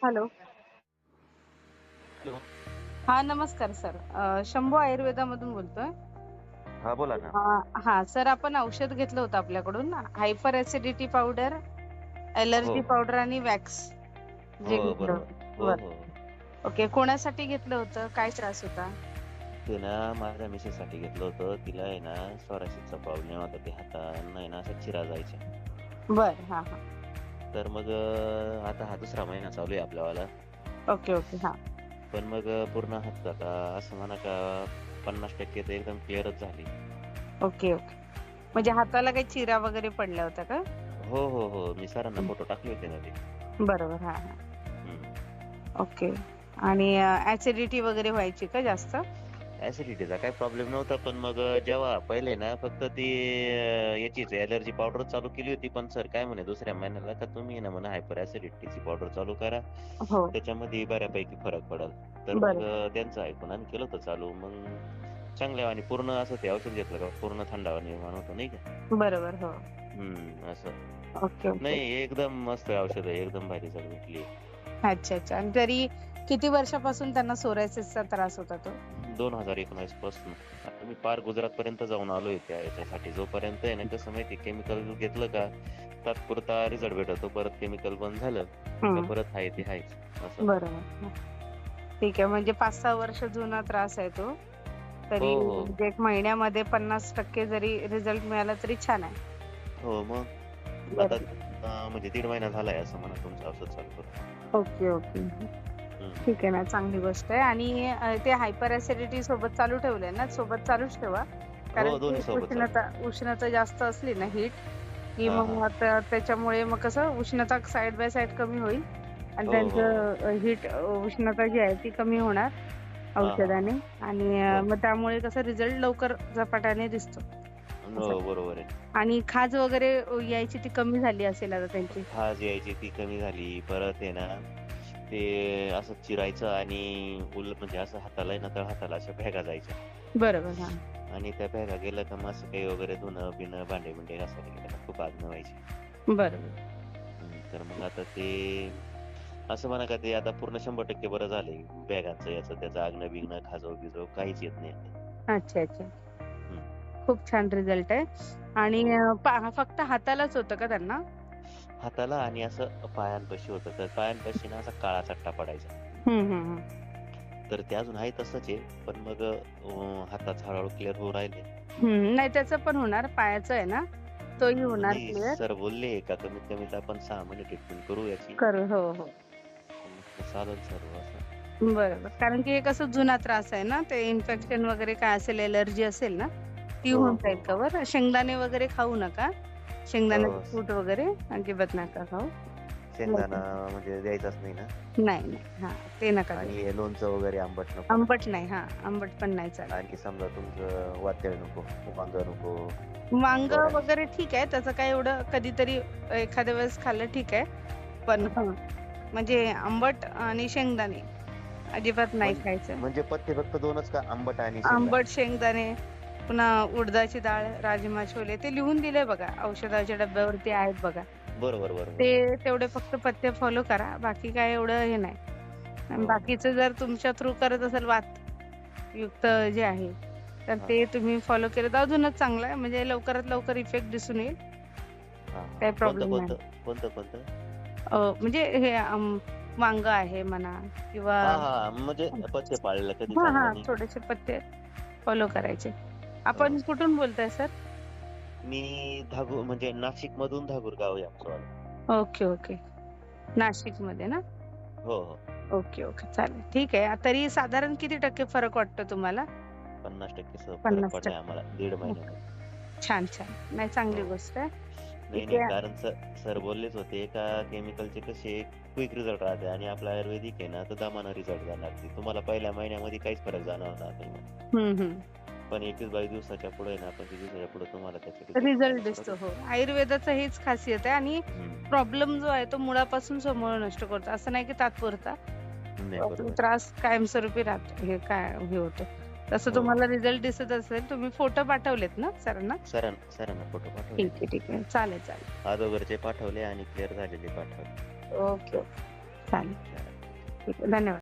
Hello. Hello. हा, नमस्कार sir. Shambhu आयुर्वेदामधून बोलतोय. हा, बोला ना. हा सर, आपण औषध घेतलं होतं आपल्याकडून, हायपर ऍसिडिटी पावडर, हो, एलर्जी हो. पावडर आणि वॅक्स हो, जे घेतलं बरोबर. होतं. हो, हो, बरं. हो. ओके, कोणासाठी घेतलं होतं? काय त्रास होता? ते ना माझ्या मिसेससाठी घेतलं होतं. तिला आहे ना स्वराशीचा प्रॉब्लेम होता. ते हातांना आहे ना अशा चिरा जायच्या. बर. हा हा. तर मग आता हा दुसरा महिना चालू आहे आपल्यावाला. Okay okay. हा. पण मग पूर्ण हात आता असं म्हणा का 50% तर एकदम क्लिअरच झाली. Okay okay. म्हणजे हाताला काही चिरा वगैरे पडल्या होत्या का? हो, हो, हो. मी सरांना फोटो टाकले होते ना ते. बरोबर. हा हा. हं. ओके. आणि ऍसिडिटी वगैरे व्हायची का जास्त? ॲसिडिटीचा काही प्रॉब्लेम नव्हता. पण मग जेव्हा पहिले ना फक्त ती याचीच एलर्जी पावडर चालू केली होती. पण सर काय म्हणे दुसऱ्या महिन्याला का तुम्ही ना म्हणा हायपर ॲसिडिटीची पावडर चालू करा. हो. त्याच्यामध्ये बऱ्यापैकी फरक पडेल. तर मग बरोबर. त्यांचं ऐकून आम्ही केलं होतं चालू. मग चांगल्या आणि पूर्ण असं ते औषध घेतलं का पूर्ण थंडावा निर्माण होतो नाही का? बरोबर. हो. असं. Okay okay. नाही, एकदम मस्त औषध आहे. एकदम भारी रिझल्ट भेटली. अच्छा अच्छा. आणि तरी किती वर्षापासून त्यांना सोरायसिसचा त्रास होता तो? 2019 पासून. आता मी पार गुजरातपर्यंत जाऊन आलोय त्या याच्यासाठी. जोपर्यंत आहे ना कसं माहिती केमिकल घेतलं का तात्पुरता रिझल्ट भेटतो. परत केमिकल बंद झालं का हम्म. परत आहे ते आहेच असं. बरोबर. ठीक आहे. म्हणजे 5-6 वर्ष जुना त्रास आहे तो. हो, तरी हो. म्हणजे 1 महिन्यामध्ये 50% जरी रिझल्ट मिळाला तरी छान आहे. हो, मग आता बरोबर. म्हणजे 1.5 महिना झालाय असं म्हणा तुमचं औषध चालू करून. Okay okay. हं. ठीक आहे ना, चांगली गोष्ट आहे. आणि ते हायपर ऍसिडिटी सोबत चालू ठेवलंय ना, सोबत चालूच ठेवा. कारण हो, की दोन्ही सोबत चालू. उष्णता जास्त असली ना, हीट, की हां, मग हां. आता त्याच्यामुळे मग कसं उष्णता साइड बाय साइड कमी होईल आणि हो, हो, हो. त्यांचं उष्णता जी आहे ती कमी होणार हां, हां, हां. औषधाने. आणि हो. मग त्यामुळे कसं रिझल्ट लवकर झपाट्याने दिसतो असं. हो, बरोबर आहे. आणि खाज वगैरे यायची ती कमी झाली असेल आता त्यांची? खाज यायची ती कमी झाली. परत आहे ना ते असं चिरायचं आणि म्हणजे असं हाताला आहे ना तळहाताला अशा भेगा जायच्या. बरोबर. हा. आणि त्या भेगा गेल्या का मग असं काही वगैरे धुणं-बिणं, भांडे-बिंडे घासायला गेलं का खूप आग्न व्हायची. बरोबर. तर मग आता ते असं म्हणा का ते आता पूर्ण 100% बरं झालंय. भेगांचं याचं त्याचं आग्न-बिग्न, खाजव-बिजव काहीच येत नाही आता. अच्छा अच्छा. हं. खूप छान रिझल्ट आहे. आणि हो. फक्त हातालाच होतं का त्यांना? हाताला आणि असं पायांपाशी होतं. तर पायांपाशी ना असा काळा चट्टा पडायचा. हं, हं, हं. तर ते अजून आहे तसंच आहे. पण मग हाताचं हळू क्लिअर होऊ राहिले. नाही, त्याचं पण होणार. पायाचं आहे ना, तोही होणार नाही, क्लिअर. सर बोलले का कमीत कमीत आपण 6 महिने ट्रीटमेंट करू याची. करू. हो, हो. तर म्हटलं चालेल सर असं. बरोबर. कारण की हे कसं जुना त्रास आहे ना, ते इन्फेक्शन वगैरे काय असेल, एलर्जी असेल ना, ती हो, होऊन हो, जाईल हो. कव्हर. शेंगदाणे वगैरे खाऊ नका. शेंगदाण्याचं स कूट वगैरे अजिबात नका खाऊ. शेंगदाणा लवकर. म्हणजे द्यायचाच नाही ना? नाही, नाही. हां, ते नका देऊ. आणि हे लोणचं वगैरे आंबट नको ना? आंबट नाही. हां, आंबट पण नाही चालत. आणि समजा तुमचं वातळ नको, वांगं नको, वांगं दोडका. वगैरे ठीक आहे. त्याचं काही एवढं कधीतरी एखाद्या वेळेस खाल्लं ठीक आहे. पण हां. म्हणजे आंबट आणि शेंगदाणे अजिबात नाही खायचं. म्हणजे पथ्य फक्त 2च का आंबट आणि शेंगदाणा? आंबट शेंगदाणे, पुन्हा उडदाची डाळ, राजमा, छोले ते लिहून दिलंय बघा. औषधाच्या डब्यावरती आहेत बघा. बरोबर, बरोबर. ते तेवढे फक्त पथ्य फॉलो करा. बाकी काय एवढं हे नाही. आणि हो, हो. बाकीचं जर तुमच्या थ्रू करत असेल वातयुक्त जे आहे, तर हां, ते हां. तुम्ही फॉलो केलं तर अजूनच चांगलं आहे. म्हणजे लवकरात लवकर इफेक्ट दिसून येईल. हां, हां. काही कोणतं, प्रॉब्लेम नाही. कोणतं? कोणतं, कोणतं? म्हणजे हे वांगं आहे म्हणा किंवा हां, हां. म्हणजे पथ्य पाळलेलं कधी हां, चांगलं हां. नाही. थोडेसे पथ्य फॉलो करायचे. हो. आपण कुठून बोलताय सर? मी म्हणजे नाशिकमधून धागूर गाव आहे आमचंवालं. Okay, okay. नाशिकमध्ये ना? हो, हो. Okay, okay. चालेल. ठीक आहे. तरी साधारण किती टक्के फरक वाटतो तुम्हाला? 50% फरक पडलाय 50%. आम्हाला 1.5 ओके. महिन्यामध्ये. छान, छान. नाही, चांगली हो. गोष्ट आहे. नाही, ठीक नाही. आहे. कारण सर बोललेच होते का केमिकलचे कसे क्विक रिझल्ट राहते आणि आपला आयुर्वेदिक आहे ना, तर दमानं रिझल्ट जाणार. ते तुम्हाला पहिल्या महिन्यामध्ये काहीच फरक जाणवणार नाही म्हणे. हं, हं. पण 21-22 दिवसाच्या पुढे ना, 25 दिवसाच्या पुढे तुम्हाला त्याचे रिझल्ट रिझल्ट दिसायला सुरुवात दिसतो. होते. हो. आयुर्वेदाचं हीच खासियत आहे. आणि हं. प्रॉब्लेम जो आहे तो मुळापासून समूळ नष्ट करतो. असं नाही की तात्पुरता. नाही, तो बरोबर आहे. त्रास कायमस्वरूपी राहतो. हे होतं. तसं हो, तुम्हाला हो. रिझल्ट दिसत असेल, तुम्ही फोटो पाठवलेत ना सरांना? सरांना फोटो ठीक पाठवले. आहे, ठीक आहे. चालेल, चालेल. अगोदरचे पाठवले आणि क्लिअर झालेले पाठवले. Okay, okay. चालेल. चालेल. ठीक आहे. धन्यवाद.